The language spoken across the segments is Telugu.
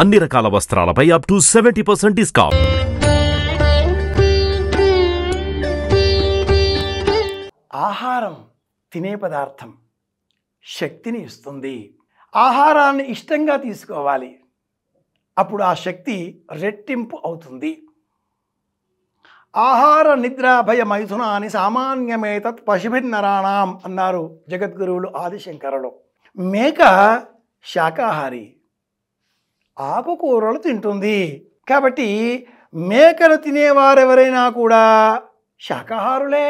అన్ని రకాల వస్త్రాలపై అప్ టు 70% డిస్కౌంట్. ఆహారం తినే పదార్థం శక్తిని ఇస్తుంది. ఆహారాన్ని ఇష్టంగా తీసుకోవాలి, అప్పుడు ఆ శక్తి రెట్టింపు అవుతుంది. ఆహార నిద్ర భయ మైథునాని సామాన్యమేతత్ పశుభిన్నరాణం అన్నారు జగద్గురువులు ఆదిశంకరులు. మేక శాకాహారి, ఆకుకూరలు తింటుంది. కాబట్టి మేకను తినేవారెవరైనా కూడా శాకాహారులే.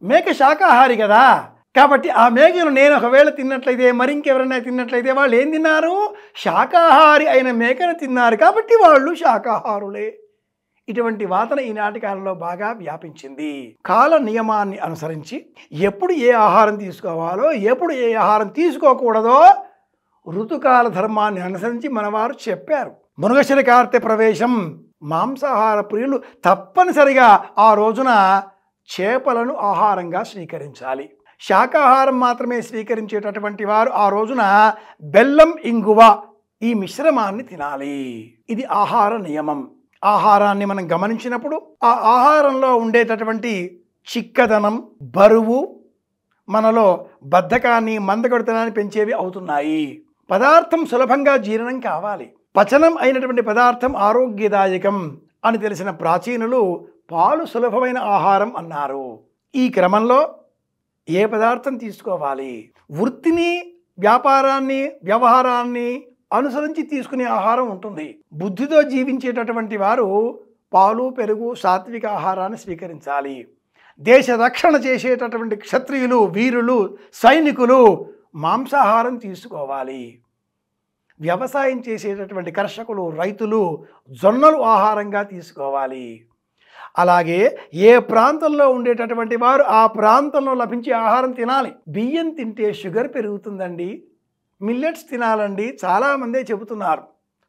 మేక శాకాహారి కదా, కాబట్టి ఆ మేకను నేను ఒకవేళ తిన్నట్లయితే, మరింకెవరైనా తిన్నట్లయితే వాళ్ళు ఏం తిన్నారు? శాకాహారి అయిన మేకను తిన్నారు, కాబట్టి వాళ్ళు శాకాహారులే. ఇటువంటి వాదన ఈనాటి కాలంలో బాగా వ్యాపించింది. కాల నియమాన్ని అనుసరించి ఎప్పుడు ఏ ఆహారం తీసుకోవాలో, ఎప్పుడు ఏ ఆహారం తీసుకోకూడదో ఋతుకాల ధర్మాన్ని అనుసరించి మనవారు చెప్పారు. మృగశిర కార్తె ప్రవేశం, మాంసాహార ప్రియులు తప్పనిసరిగా ఆ రోజున చేపలను ఆహారంగా స్వీకరించాలి. శాకాహారం మాత్రమే స్వీకరించేటటువంటి వారు ఆ రోజున బెల్లం, ఇంగువ ఈ మిశ్రమాన్ని తినాలి. ఇది ఆహార నియమం. ఆహారాన్ని మనం గమనించినప్పుడు ఆ ఆహారంలో ఉండేటటువంటి చిక్కదనం, బరువు మనలో బద్ధకాన్ని, మందకొడితనాన్ని పెంచేవి అవుతున్నాయి. పదార్థం సులభంగా జీర్ణం కావాలి. పచనం అయినటువంటి పదార్థం ఆరోగ్యదాయకం అని తెలిసిన ప్రాచీనులు పాలు సులభమైన ఆహారం అన్నారు. ఈ క్రమంలో ఏ పదార్థం తీసుకోవాలి? వృత్తిని, వ్యాపారాన్ని, వ్యవహారాన్ని అనుసరించి తీసుకునే ఆహారం ఉంటుంది. బుద్ధితో జీవించేటటువంటి వారు పాలు, పెరుగు, సాత్విక ఆహారాన్ని స్వీకరించాలి. దేశ రక్షణ చేసేటటువంటి క్షత్రియులు, వీరులు, సైనికులు మాంసాహారం తీసుకోవాలి. వ్యవసాయం చేసేటటువంటి కర్షకులు, రైతులు జొన్నలు ఆహారంగా తీసుకోవాలి. అలాగే ఏ ప్రాంతంలో ఉండేటటువంటి వారు ఆ ప్రాంతంలో లభించే ఆహారం తినాలి. బియ్యం తింటే షుగర్ పెరుగుతుందండి, మిల్లెట్స్ తినాలండి చాలామందే చెబుతున్నారు.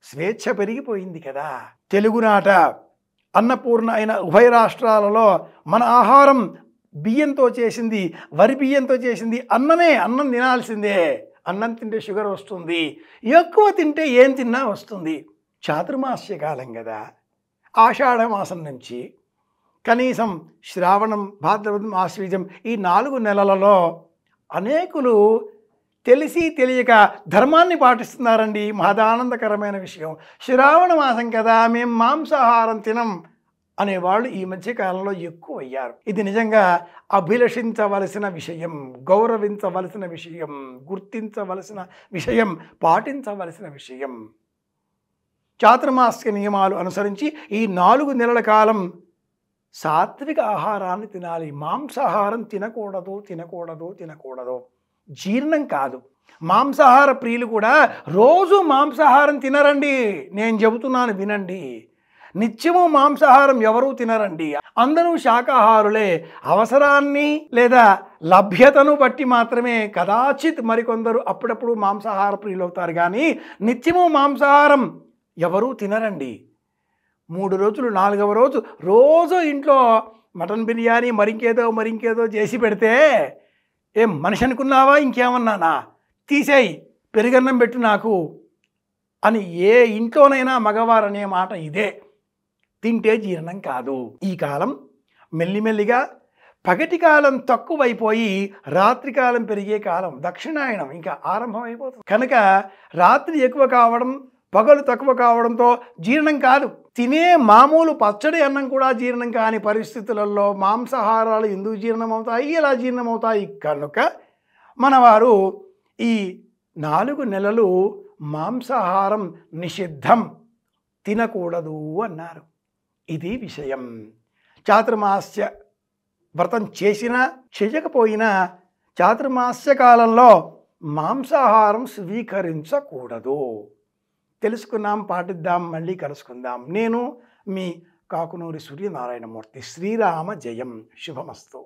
స్వేచ్ఛ పెరిగిపోయింది కదా. తెలుగునాట అన్నపూర్ణ అయిన ఉభయ రాష్ట్రాలలో మన ఆహారం బియ్యంతో చేసింది, వరి బియ్యంతో చేసింది. అన్నం తినాల్సిందే. అన్నం తింటే షుగర్ వస్తుంది, ఎక్కువ తింటే ఏం తిన్నా వస్తుంది. చాతుర్మాస్య కాలం కదా, ఆషాఢ మాసం నుంచి కనీసం శ్రావణం, భాద్రపదం, ఆశ్వీజం ఈ 4 నెలలలో అనేకులు తెలిసి తెలియక ధర్మాన్ని పాటిస్తున్నారండి. మహదానందకరమైన విషయం. శ్రావణ మాసం కదా, మేము మాంసాహారం తినం అనేవాళ్ళు ఈ మధ్యకాలంలో ఎక్కువ అయ్యారు. ఇది నిజంగా అభిలషించవలసిన విషయం, గౌరవించవలసిన విషయం, గుర్తించవలసిన విషయం, పాటించవలసిన విషయం. చాతుర్మాస్య నియమాలు అనుసరించి ఈ 4 నెలల కాలం సాత్విక ఆహారాన్ని తినాలి. మాంసాహారం తినకూడదు, తినకూడదు, తినకూడదు. జీర్ణం కాదు. మాంసాహార ప్రియులు కూడా రోజు మాంసాహారం తినరండి. నేను చెబుతున్నాను వినండి. నిత్యము మాంసాహారం ఎవరూ తినరండి. అందరూ శాకాహారులే. అవసరాన్ని లేదా లభ్యతను బట్టి మాత్రమే కదాచిత్ మరికొందరు అప్పుడప్పుడు మాంసాహార ప్రియులు అవుతారు, కానీ నిత్యము మాంసాహారం ఎవరూ తినరండి. 3 రోజులు, 4వ రోజు రోజు ఇంట్లో మటన్ బిర్యానీ మరింకేదో చేసి పెడితే ఏం మనిషి అనుకున్నావా, ఇంకేమన్నానా, తీసేయి, పెరుగన్నం పెట్టు నాకు అని ఏ ఇంట్లోనైనా మగవారు అనే మాట ఇదే. తింటే జీర్ణం కాదు. ఈ కాలం మెల్లిమెల్లిగా పగటి కాలం తక్కువైపోయి రాత్రికాలం పెరిగే కాలం, దక్షిణాయనం ఇంకా ఆరంభమైపోతుంది. కనుక రాత్రి ఎక్కువ కావడం, పగలు తక్కువ కావడంతో జీర్ణం కాదు. తినే మామూలు పచ్చడి అన్నం కూడా జీర్ణం కాని పరిస్థితులలో మాంసాహారాలు ఎందుకు జీర్ణమవుతాయి, ఎలా జీర్ణమవుతాయి? కనుక మనవారు ఈ 4 నెలలు మాంసాహారం నిషిద్ధం, తినకూడదు అన్నారు. ఇది విషయం. చాతుర్మాస్య వ్రతం చేసినా చేయకపోయినా చాతుర్మాస్య కాలంలో మాంసాహారం స్వీకరించకూడదు. తెలుసుకున్నాం, పాటిద్దాం, మళ్ళీ కలుసుకుందాం. నేను మీ కాకునూరి సూర్యనారాయణమూర్తి. శ్రీరామ జయం. శుభమస్తు.